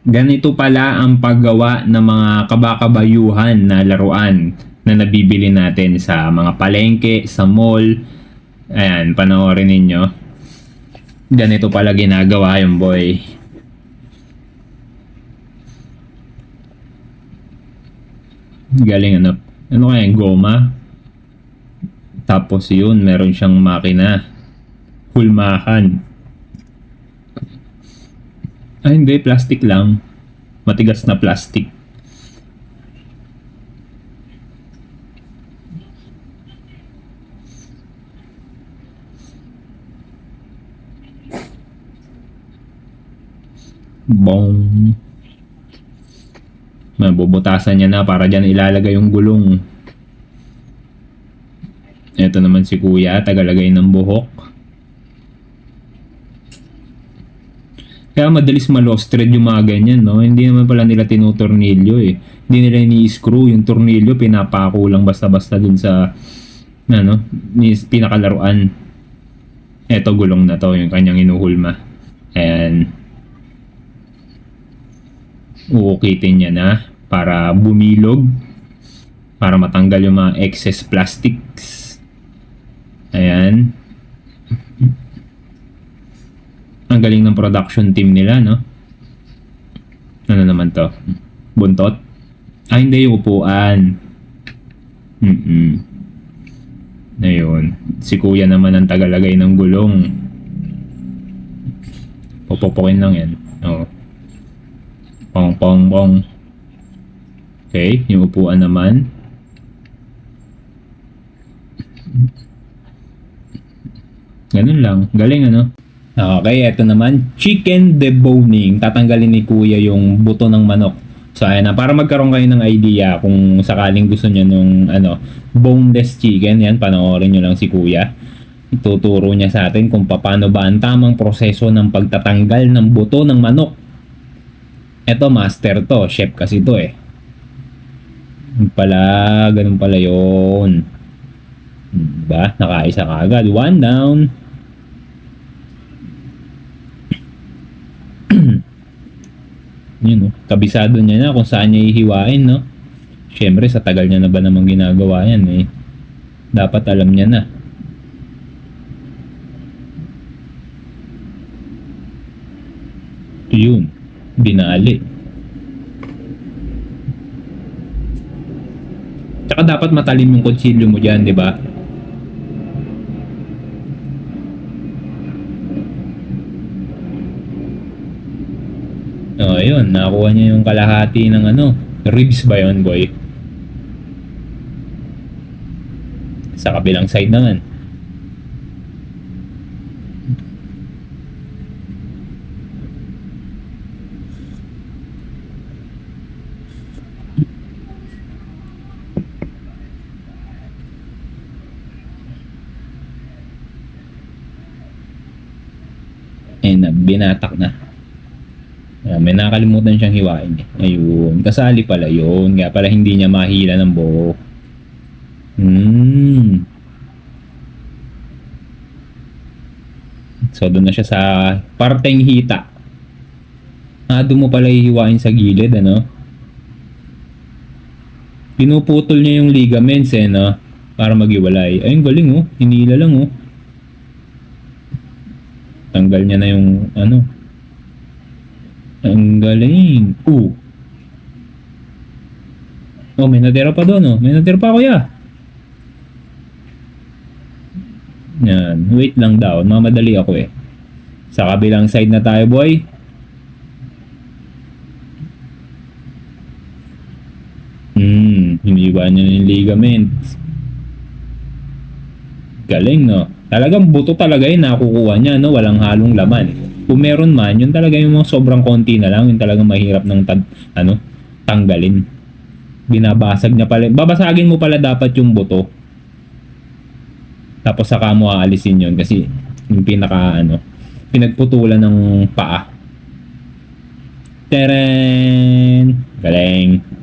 Ganito pala ang paggawa ng mga kabakabayuhan na laruan na nabibili natin sa mga palengke, sa mall. Ayan, panoorin ninyo. Ganito pala ginagawa yung boy. Galing ano? Ano kaya? Goma? Tapos yun, meron siyang makina. Hulmahan. Ay hindi, plastic lang. Matigas na plastic. Bong. Mabubutasan niya na para dyan ilalagay yung gulong. Ito naman si kuya, tagalagay ng buhok. Kaya madalis ma-lost thread yung mga ganyan, no? Hindi naman pala nila tinutornilyo eh. Hindi nila ni-screw yung tornilyo, pinapako lang basta-basta dun sa ano, pinakalaruan. Eto gulong na to, yung kanyang inuhulma. Ayan. Uukitin niya na para bumilog, para matanggal yung mga excess plastics. Ayan. Ang galing ng production team nila, no? Ano naman to? Buntot? Ah, hindi, yung upuan. Ayun. Si kuya naman ang tagalagay ng gulong. Pupupukin lang yan. Oo. Pong, pong, pong. Okay, yung upuan naman. Ganun lang. Galing, ano? Okay, eto naman, chicken deboning. Tatanggalin ni kuya yung buto ng manok. So ayan na, para magkaroon kayo ng idea kung sakaling gusto niyo nung boneless chicken, yan, panoorin nyo lang si kuya. Ituturo niya sa atin kung paano ba ang tamang proseso ng pagtatanggal ng buto ng manok. Eto, master to, chef kasi to eh. Ganun pala yun. Diba? Nakaisa ka agad. One down. Yun, no? Kabisado niya na kung saan niya ihiwain, no? Siyempre, sa tagal niya na ba namang ginagawa yan, eh. Dapat alam niya na. Yun. Binali. Tsaka dapat matalim yung kutsilyo mo dyan, di ba? Ayun, nakakuha niya yung kalahati ng ribs ba yun, boy? Sa kabilang side naman. Binatak na. May nakalimutan siyang hiwain eh. Ayun, kasali pala yun. Kaya pala hindi niya mahila ng buo. So doon na siya sa parteng hita. Doon mo pala hihiwain sa gilid, ano? Pinuputol niya yung ligaments eh, no? Para maghiwalay. Ayun, galing oh. Hinila lang oh. Tanggal niya na yung Ang galing. Oh, may natira pa doon, oh. May natira pa, kuya. Yan. Wait lang daw. Mamadali ako eh. Sa kabilang side na tayo, boy. Hindi ba niya yung ligaments? Galing, no? Talagang buto talaga yun nakukuha niya, no? Walang halong laman. Kung meron man, yun talaga yung mga sobrang konti na lang, yun talagang mahirap ng tanggalin. Binabasag niya pala. Babasagin mo pala dapat yung buto. Tapos saka mo aalisin yun kasi yung pinagputulan ng paa. Teren! Galing!